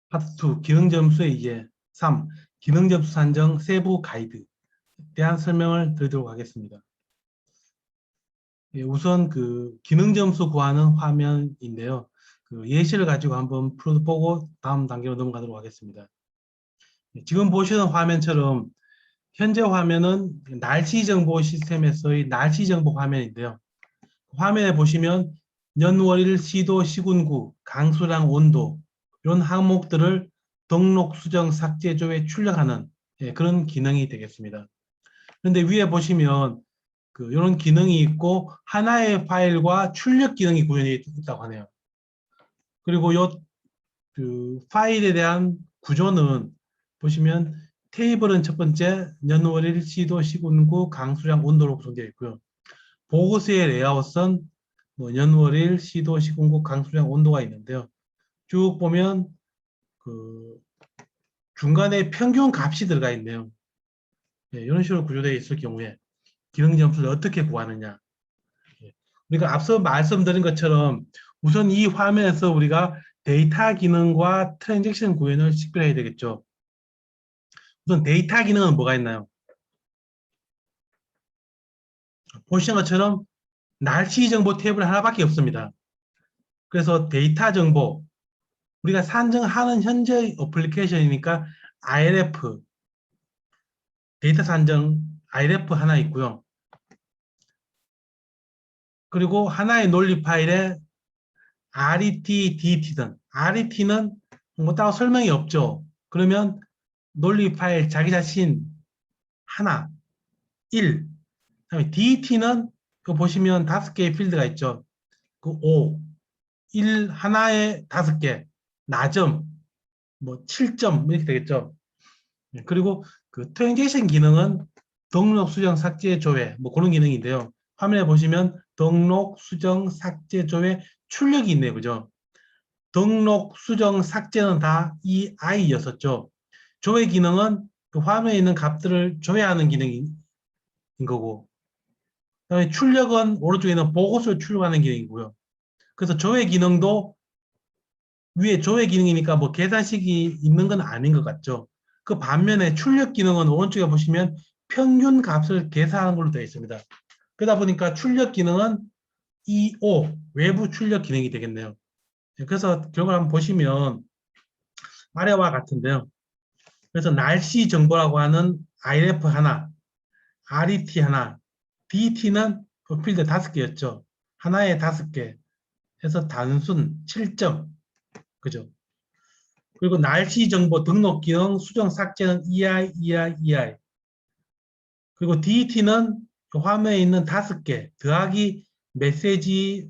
파트 2 기능 점수의 이제 3 기능 점수 산정 세부 가이드에 대한 설명을 드리도록 하겠습니다. 예, 우선 그 기능 점수 구하는 화면인데요. 그 예시를 가지고 한번 풀어보고 다음 단계로 넘어가도록 하겠습니다. 예, 지금 보시는 화면처럼 현재 화면은 날씨 정보 시스템에서의 날씨 정보 화면인데요. 화면에 보시면 연월일 시도 시군구 강수량 온도 이런 항목들을 등록 수정 삭제 조회 출력하는 그런 기능이 되겠습니다. 그런데 위에 보시면 이런 기능이 있고 하나의 파일과 출력 기능이 구현되어 있다고 하네요. 그리고 이 파일에 대한 구조는 보시면 테이블은 첫 번째 연월일 시도 시군구 강수량 온도로 구성되어 있고요. 보고서의 레이아웃은 연월일 시도 시군구 강수량 온도가 있는데요. 쭉 보면 그 중간에 평균 값이 들어가 있네요. 네, 이런 식으로 구조되어 있을 경우에 기능 점수를 어떻게 구하느냐. 우리가 앞서 말씀드린 것처럼 우선 이 화면에서 우리가 데이터 기능과 트랜잭션 구현을 식별해야 되겠죠. 우선 데이터 기능은 뭐가 있나요? 보시는 것처럼 날씨 정보 테이블 하나밖에 없습니다. 그래서 데이터 정보, 우리가 산정하는 현재 어플리케이션이니까 IRF, 데이터 산정 IRF 하나 있고요. 그리고 하나의 논리 파일에 RET, DET든 RET는 뭐 따로 설명이 없죠. 그러면 논리 파일 자기 자신 하나, 1. 그다음에 DET는 그 보시면 5개의 필드가 있죠. 그 5, 1 하나에 5개, 나점, 뭐 7점 이렇게 되겠죠. 그리고 그 트랜잭션 기능은 등록, 수정, 삭제, 조회 뭐 그런 기능인데요. 화면에 보시면 등록, 수정, 삭제, 조회, 출력이 있네요. 그죠? 등록, 수정, 삭제는 다 이 I였었죠. 조회 기능은 그 화면에 있는 값들을 조회하는 기능인 거고, 그다음에 출력은 오른쪽에 있는 보고서를 출력하는 기능이고요. 그래서 조회 기능도 위에 조회 기능이니까 뭐 계산식이 있는 건 아닌 것 같죠. 그 반면에 출력 기능은 오른쪽에 보시면 평균 값을 계산하는 걸로 되어 있습니다. 그러다 보니까 출력 기능은 EO, 외부 출력 기능이 되겠네요. 그래서 결과를 한번 보시면 아래와 같은데요. 그래서 날씨 정보라고 하는 IRF 하나, RET 하나, DET는 그 필드 5개였죠. 하나에 5개 해서 단순 7점. 그죠? 그리고 날씨 정보 등록 기능 수정 삭제는 EI, EI, EI. 그리고 DET는 그 화면에 있는 5개 더하기 메시지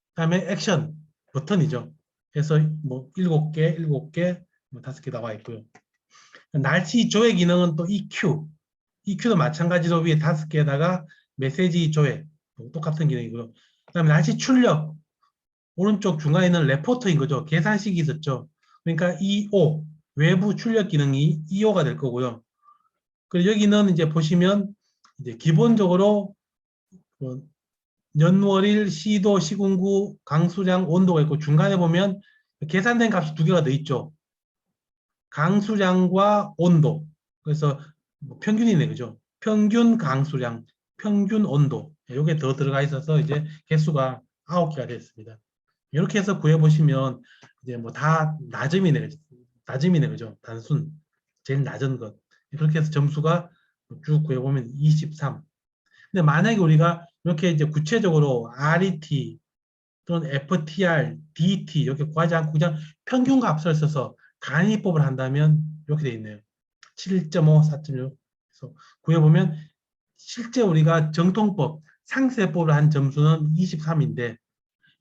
그다음에 액션 버튼이죠. 그래서 뭐 7개, 7개, 뭐 5개 나와 있고요. 날씨 조회 기능은 또 EQ. EQ도 마찬가지로 위에 5개에다가 메시지 조회 똑같은 기능이고요. 그다음에 날씨 출력 오른쪽 중간에 있는 레포터인 거죠. 계산식이 있었죠. 그러니까 EO 외부 출력 기능이 EO가 될 거고요. 그리고 여기는 이제 보시면 이제 기본적으로 연월일 시도 시군구 강수량 온도가 있고 중간에 보면 계산된 값이 2개가 더 있죠. 강수량과 온도. 그래서 뭐 평균이네 그죠? 평균 강수량, 평균 온도. 이게 더 들어가 있어서 이제 개수가 9개가 됐습니다. 이렇게 해서 구해보시면 이제 뭐 다 낮음이네, 낮음이네, 그죠? 단순, 제일 낮은 것. 그렇게 해서 점수가 쭉 구해보면 23. 근데 만약에 우리가 이렇게 이제 구체적으로 RET 또는 FTR, DT 이렇게 구하지 않고 그냥 평균 값을 써서 간이법을 한다면 이렇게 돼 있네요. 7.5, 4.6. 그래서 구해보면 실제 우리가 정통법, 상세법을 한 점수는 23인데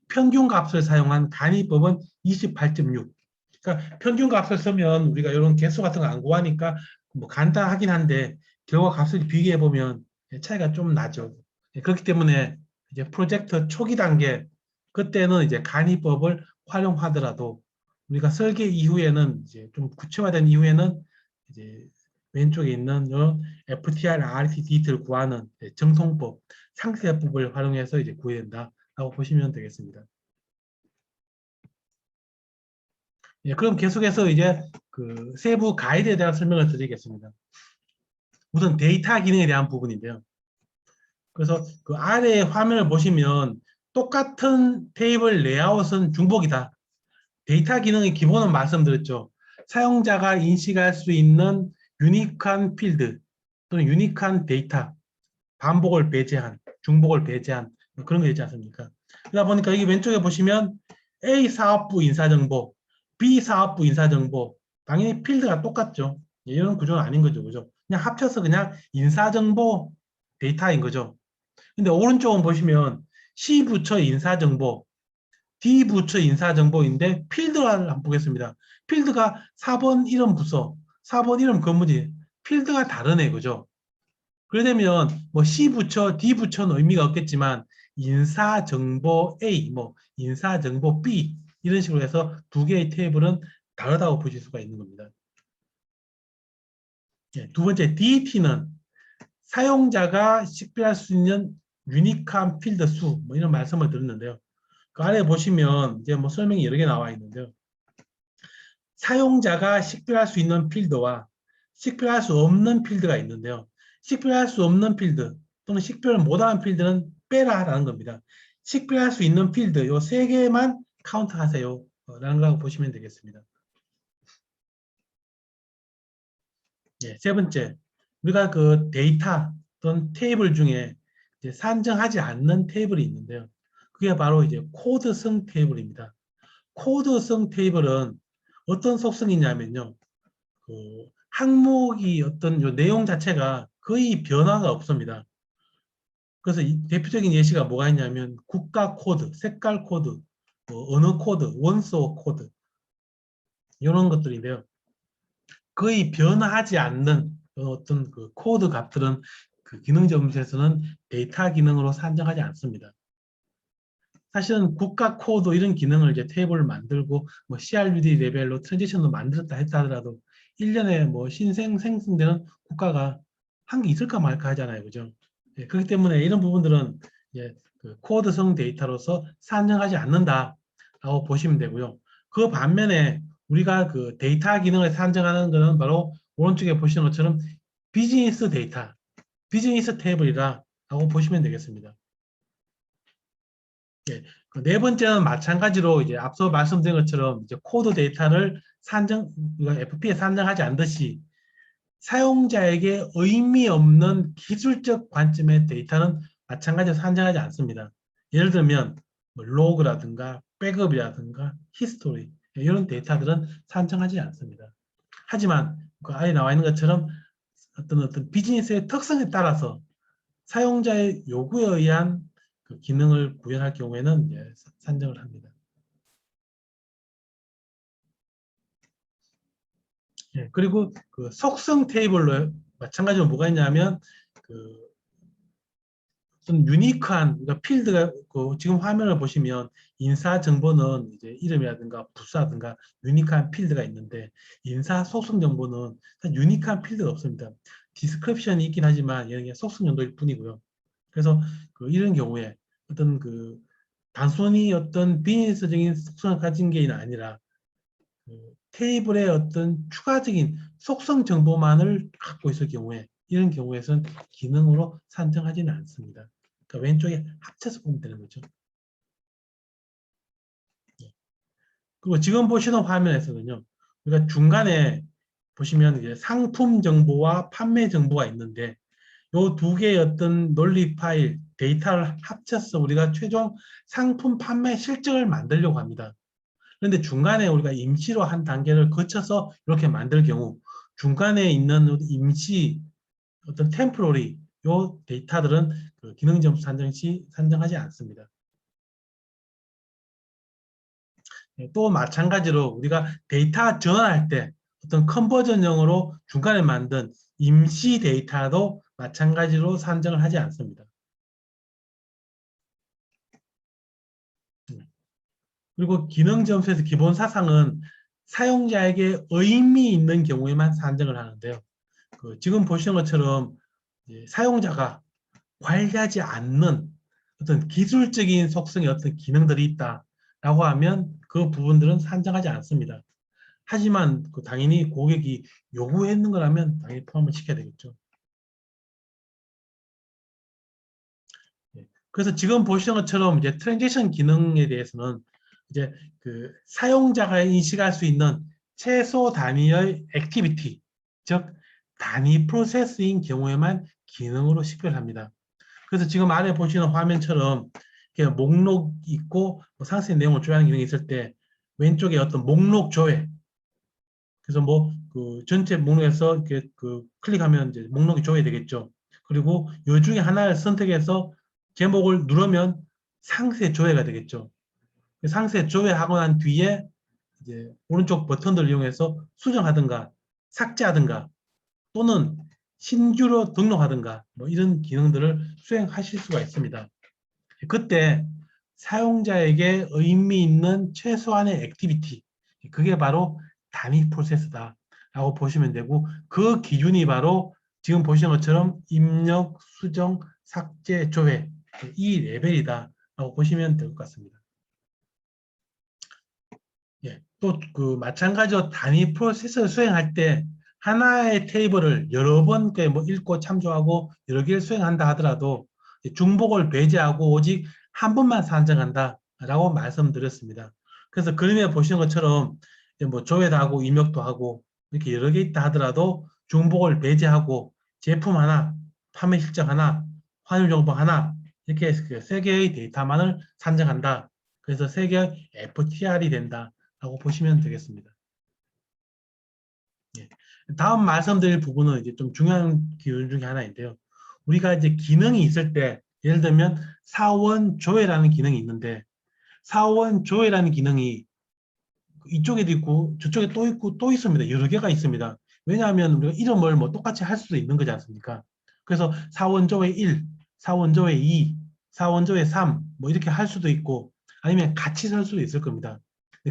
평균 값을 사용한 간이법은 28.6. 그러니까 평균 값을 쓰면 우리가 이런 개수 같은 거 안 구하니까 뭐 간단하긴 한데 결과 값을 비교해 보면 차이가 좀 나죠. 그렇기 때문에 이제 프로젝트 초기 단계 그때는 이제 간이법을 활용하더라도 우리가 설계 이후에는 이제 좀 구체화된 이후에는 이제 왼쪽에 있는 이런 FTR, RT, DT를 구하는 정통법, 상세법을 활용해서 이제 구해야 된다라고 보시면 되겠습니다. 예, 그럼 계속해서 이제 그 세부 가이드에 대한 설명을 드리겠습니다. 우선 데이터 기능에 대한 부분인데요. 그래서 그 아래 화면을 보시면 똑같은 테이블 레이아웃은 중복이다. 데이터 기능의 기본은 말씀드렸죠. 사용자가 인식할 수 있는 유니크한 필드 또는 유니크한 데이터, 반복을 배제한, 중복을 배제한 그런 거 있지 않습니까? 그러다 보니까 여기 왼쪽에 보시면 A 사업부 인사정보, B 사업부 인사정보, 당연히 필드가 똑같죠. 이런 구조는 아닌 거죠. 그죠? 그냥 합쳐서 그냥 인사정보 데이터인 거죠. 근데 오른쪽은 보시면 C 부처 인사정보, D 부처 인사정보인데 필드를 한번 보겠습니다. 필드가 4번 이름 부서, 4번 이름 건물이 필드가 다르네. 그죠? 그러려면 뭐 C 부처, D 부처는 의미가 없겠지만 인사정보 A, 뭐 인사정보 B 이런 식으로 해서 두 개의 테이블은 다르다고 보실 수가 있는 겁니다. 예, 두 번째 DT는 사용자가 식별할 수 있는 유니크한 필드 수, 뭐 이런 말씀을 드렸는데요. 그 아래 보시면 이제 뭐 설명이 여러 개 나와 있는데요. 사용자가 식별할 수 있는 필드와 식별할 수 없는 필드가 있는데요. 식별할 수 없는 필드 또는 식별 못하는 필드는 빼라라는 겁니다. 식별할 수 있는 필드 요 세 개만 카운트하세요 라는 거라고 보시면 되겠습니다. 예, 세 번째, 우리가 그 데이터 또는 테이블 중에 이제 산정하지 않는 테이블이 있는데요. 그게 바로 이제 코드성 테이블입니다. 코드성 테이블은 어떤 속성이냐면요. 그 항목이 어떤 요 내용 자체가 거의 변화가 없습니다. 그래서 이 대표적인 예시가 뭐가 있냐면 국가 코드, 색깔 코드, 뭐 언어 코드, 원소 코드 이런 것들인데요. 거의 변화하지 않는 어떤 그 코드 값들은 그 기능 점수에서는 데이터 기능으로 산정하지 않습니다. 사실은 국가 코드 이런 기능을 이제 테이블을 만들고 뭐 CRUD 레벨로 트랜지션도 만들었다 했다 하더라도 1년에 뭐 생성되는 국가가 한 개 있을까 말까 하잖아요. 그죠? 예, 그렇기 때문에 이런 부분들은 이제 그 코드성 데이터로서 산정하지 않는다라고 보시면 되고요. 그 반면에 우리가 그 데이터 기능을 산정하는 것은 바로 오른쪽에 보시는 것처럼 비즈니스 데이터, 비즈니스 테이블이라고 보시면 되겠습니다. 예, 그네 번째는 마찬가지로 이제 앞서 말씀드린 것처럼 이제 코드 데이터를 우리가 FP에 산정하지 않듯이 사용자에게 의미 없는 기술적 관점의 데이터는 마찬가지로 산정하지 않습니다. 예를 들면 뭐 로그라든가 백업이라든가 히스토리 이런 데이터들은 산정하지 않습니다. 하지만 그 아래 나와 있는 것처럼 어떤 비즈니스의 특성에 따라서 사용자의 요구에 의한 그 기능을 구현할 경우에는 이제 산정을 합니다. 예, 그리고 그 속성 테이블로 마찬가지로 뭐가 있냐면 그 좀 유니크한 그러니까 필드가 그 지금 화면을 보시면 인사 정보는 이제 이름이라든가 부서라든가 유니크한 필드가 있는데 인사 속성 정보는 유니크한 필드가 없습니다. 디스크립션이 있긴 하지만 이게 속성 정도일 뿐이고요. 그래서 그 이런 경우에 어떤 그 단순히 어떤 비즈니스적인 속성을 가진 게 아니라 그 테이블의 어떤 추가적인 속성 정보만을 갖고 있을 경우에 이런 경우에선 기능으로 산정하지는 않습니다. 그러니까 왼쪽에 합쳐서 보면 되는 거죠. 그리고 지금 보시는 화면에서는요. 우리가 중간에 보시면 이제 상품 정보와 판매 정보가 있는데 이 두 개의 어떤 논리 파일, 데이터를 합쳐서 우리가 최종 상품 판매 실적을 만들려고 합니다. 그런데 중간에 우리가 임시로 한 단계를 거쳐서 이렇게 만들 경우 중간에 있는 임시 어떤 템포러리 요 데이터들은 그 기능 점수 산정 시 산정하지 않습니다. 또 마찬가지로 우리가 데이터 전환할 때 어떤 컨버전용으로 중간에 만든 임시 데이터도 마찬가지로 산정을 하지 않습니다. 그리고 기능 점수에서 기본 사상은 사용자에게 의미 있는 경우에만 산정을 하는데요. 그 지금 보시는 것처럼 사용자가 관리하지 않는 어떤 기술적인 속성의 어떤 기능들이 있다라고 하면 그 부분들은 산정하지 않습니다. 하지만 당연히 고객이 요구했는 거라면 당연히 포함을 시켜야 되겠죠. 그래서 지금 보시는 것처럼 이제 트랜지션 기능에 대해서는 이제 그 사용자가 인식할 수 있는 최소 단위의 액티비티, 즉 단위 프로세스인 경우에만 기능으로 식별합니다. 그래서 지금 아래 보시는 화면처럼 이렇게 목록 있고 뭐 상세 내용을 조회하는 기능이 있을 때 왼쪽에 어떤 목록 조회, 그래서 뭐 그 전체 목록에서 이렇게 그 클릭하면 이제 목록이 조회되겠죠. 그리고 요 중에 하나를 선택해서 제목을 누르면 상세 조회가 되겠죠. 상세 조회하고 난 뒤에 이제 오른쪽 버튼들을 이용해서 수정하든가 삭제하든가 또는 신규로 등록하든가 뭐 이런 기능들을 수행하실 수가 있습니다. 그때 사용자에게 의미 있는 최소한의 액티비티, 그게 바로 단위 프로세스다 라고 보시면 되고, 그 기준이 바로 지금 보시는 것처럼 입력, 수정, 삭제, 조회, 이 레벨이다 라고 보시면 될 것 같습니다. 예, 또 그 마찬가지로 단위 프로세스를 수행할 때 하나의 테이블을 여러 번 뭐 읽고 참조하고 여러 개를 수행한다 하더라도 중복을 배제하고 오직 한 번만 산정한다라고 말씀드렸습니다. 그래서 그림에 보시는 것처럼 뭐 조회도 하고 입력도 하고 이렇게 여러 개 있다 하더라도 중복을 배제하고 제품 하나, 판매 실적 하나, 환율 정보 하나 이렇게 세 개의 데이터만을 산정한다. 그래서 세 개의 FTR이 된다라고 보시면 되겠습니다. 예. 다음 말씀드릴 부분은 이제 좀 중요한 기준 중에 하나인데요. 우리가 이제 기능이 있을 때, 예를 들면 사원 조회라는 기능이 있는데, 사원 조회라는 기능이 이쪽에도 있고, 저쪽에 또 있고, 또 있습니다. 여러 개가 있습니다. 왜냐하면 우리가 이름을 뭐 똑같이 할 수도 있는 거지 않습니까? 그래서 사원 조회 1, 사원 조회 2, 사원 조회 3, 뭐 이렇게 할 수도 있고, 아니면 같이 설 수도 있을 겁니다.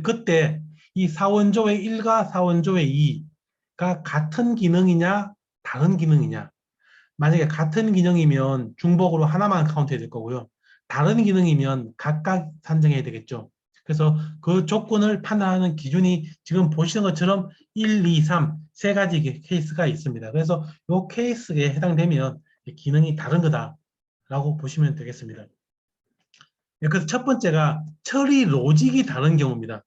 그때 이 사원 조회 1과 사원 조회 2가 같은 기능이냐, 다른 기능이냐. 만약에 같은 기능이면 중복으로 하나만 카운트해야 될 거고요. 다른 기능이면 각각 산정해야 되겠죠. 그래서 그 조건을 판단하는 기준이 지금 보시는 것처럼 1, 2, 3, 세 가지 케이스가 있습니다. 그래서 이 케이스에 해당되면 기능이 다른 거다라고 보시면 되겠습니다. 그래서 첫 번째가 처리 로직이 다른 경우입니다.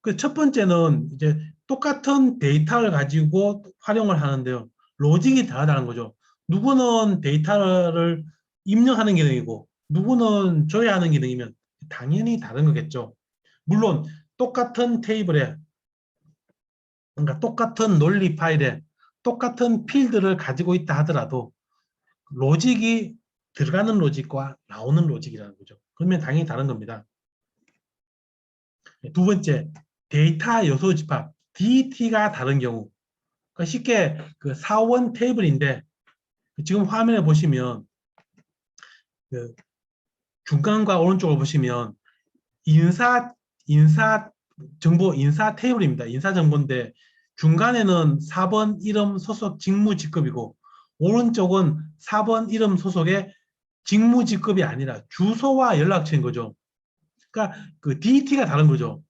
그 첫 번째는 이제 똑같은 데이터를 가지고 활용을 하는데요. 로직이 다르다는 거죠. 누구는 데이터를 입력하는 기능이고 누구는 조회하는 기능이면 당연히 다른 거겠죠. 물론 똑같은 테이블에 그러니까 똑같은 논리 파일에 똑같은 필드를 가지고 있다 하더라도 로직이 들어가는 로직과 나오는 로직이라는 거죠. 그러면 당연히 다른 겁니다. 두 번째, 데이터 요소 집합, DT가 다른 경우. 그러니까 쉽게 그 사원 테이블인데 지금 화면에 보시면 그 중간과 오른쪽을 보시면 인사 정보 인사 테이블입니다. 인사 정보인데 중간에는 4번 이름 소속 직무 직급이고 오른쪽은 4번 이름 소속의 직무 직급이 아니라 주소와 연락처인 거죠. 그러니까 그 DT가 다른 거죠.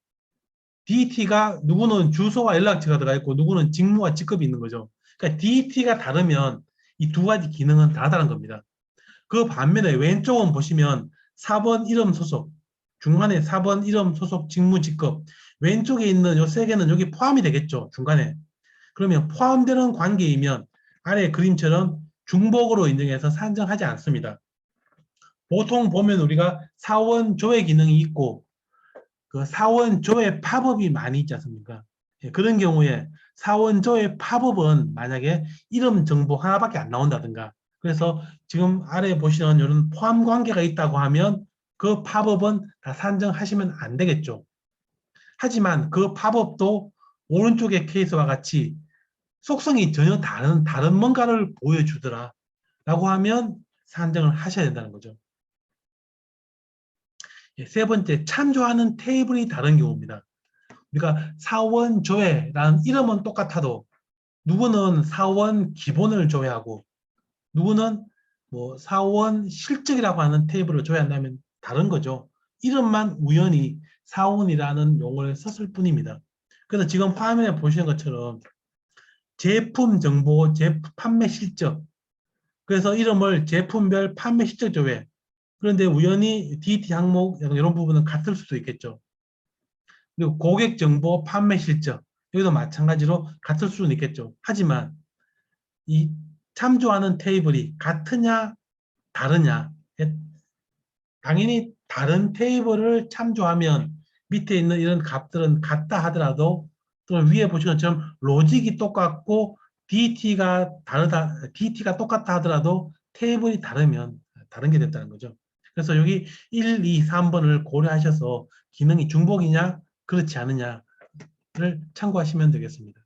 DT가 누구는 주소와 연락처가 들어가 있고 누구는 직무와 직급이 있는 거죠. 그러니까 DT가 다르면 이 두 가지 기능은 다 다른 겁니다. 그 반면에 왼쪽은 보시면 4번 이름 소속, 중간에 4번 이름 소속 직무 직급, 왼쪽에 있는 요 세 개는 여기 포함이 되겠죠. 중간에. 그러면 포함되는 관계이면 아래 그림처럼 중복으로 인정해서 산정하지 않습니다. 보통 보면 우리가 사원 조회 기능이 있고 그 사원 조회 팝업이 많이 있지 않습니까? 예, 그런 경우에 사원 조회 팝업은 만약에 이름 정보 하나밖에 안 나온다든가 그래서 지금 아래 보시는 이런 포함 관계가 있다고 하면 그 팝업은 다 산정하시면 안 되겠죠. 하지만 그 팝업도 오른쪽의 케이스와 같이 속성이 전혀 다른 뭔가를 보여주더라 라고 하면 산정을 하셔야 된다는 거죠. 예, 세 번째, 참조하는 테이블이 다른 경우입니다. 우리가 사원 조회라는 이름은 똑같아도 누구는 사원 기본을 조회하고 누구는 뭐 사원 실적이라고 하는 테이블을 조회한다면 다른 거죠. 이름만 우연히 사원이라는 용어를 썼을 뿐입니다. 그래서 지금 화면에 보시는 것처럼 제품 정보, 판매 실적. 그래서 이름을 제품별 판매 실적 조회. 그런데 우연히 DT 항목 이런 부분은 같을 수도 있겠죠. 그리고 고객 정보, 판매 실적. 여기도 마찬가지로 같을 수는 있겠죠. 하지만 이 참조하는 테이블이 같으냐, 다르냐. 당연히 다른 테이블을 참조하면 밑에 있는 이런 값들은 같다 하더라도 또는 위에 보시는 것처럼 로직이 똑같고 DT가 똑같다 하더라도 테이블이 다르면 다른 게 됐다는 거죠. 그래서 여기 1, 2, 3번을 고려하셔서 기능이 중복이냐 그렇지 않느냐를 참고하시면 되겠습니다.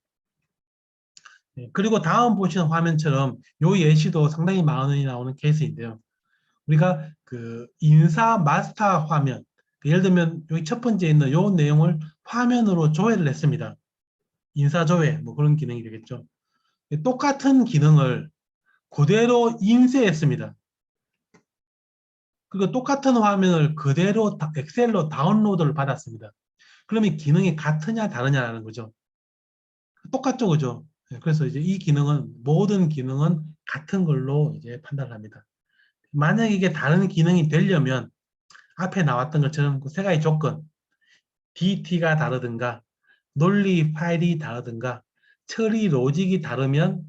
그리고 다음 보시는 화면처럼 이 예시도 상당히 많은 원이 나오는 케이스인데요. 우리가 그 인사 마스터 화면, 예를 들면 여기 첫 번째 있는 요 내용을 화면으로 조회를 했습니다. 인사 조회, 뭐 그런 기능이 되겠죠. 똑같은 기능을 그대로 인쇄했습니다. 그리고 똑같은 화면을 그대로 엑셀로 다운로드를 받았습니다. 그러면 기능이 같으냐 다르냐라는 거죠. 똑같죠, 그죠? 그래서 이제 이 기능은 모든 기능은 같은 걸로 이제 판단합니다. 만약 이게 다른 기능이 되려면 앞에 나왔던 것처럼 그 세 가지 조건, DT가 다르든가, 논리 파일이 다르든가, 처리 로직이 다르면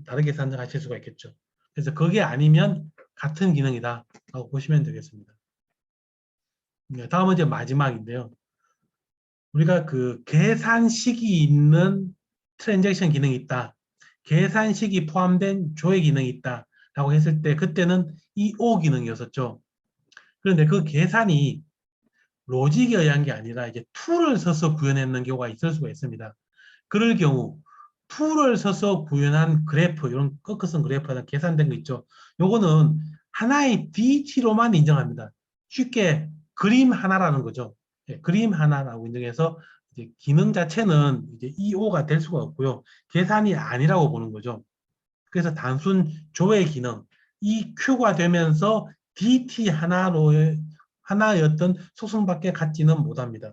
다르게 산정하실 수가 있겠죠. 그래서 그게 아니면 같은 기능이다 라고 보시면 되겠습니다. 다음은 이제 마지막인데요. 우리가 그 계산식이 있는 트랜잭션 기능이 있다. 계산식이 포함된 조회 기능이 있다. 라고 했을 때 그때는 EO 기능이었었죠. 그런데 그 계산이 로직에 의한 게 아니라 이제 툴을 써서 구현했는 경우가 있을 수가 있습니다. 그럴 경우 툴을 써서 구현한 그래프, 이런 꺾어선 그래프나 계산된 거 있죠. 요거는 하나의 DT로만 인정합니다. 쉽게 그림 하나라는 거죠. 예, 그림 하나라고 인정해서 이제 기능 자체는 이제 EO가 될 수가 없고요. 계산이 아니라고 보는 거죠. 그래서 단순 조회 기능, EQ가 되면서 DT 하나의 어떤 속성밖에 갖지는 못합니다.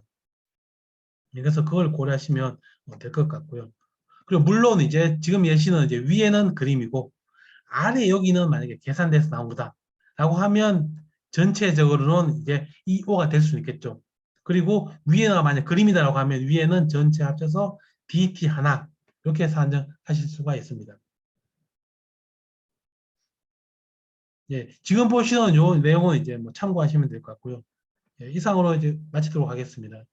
그래서 그걸 고려하시면 될 것 같고요. 그리고 물론 이제 지금 예시는 이제 위에는 그림이고 아래 여기는 만약에 계산돼서 나온 거다 라고 하면 전체적으로는 이제 EO가 될 수 있겠죠. 그리고 위에가 만약 그림이다라고 하면 위에는 전체 합쳐서 DT 하나 이렇게 해서 한정하실 수가 있습니다. 예, 지금 보시는 요 내용은 이제 뭐 참고하시면 될 것 같고요. 예, 이상으로 이제 마치도록 하겠습니다.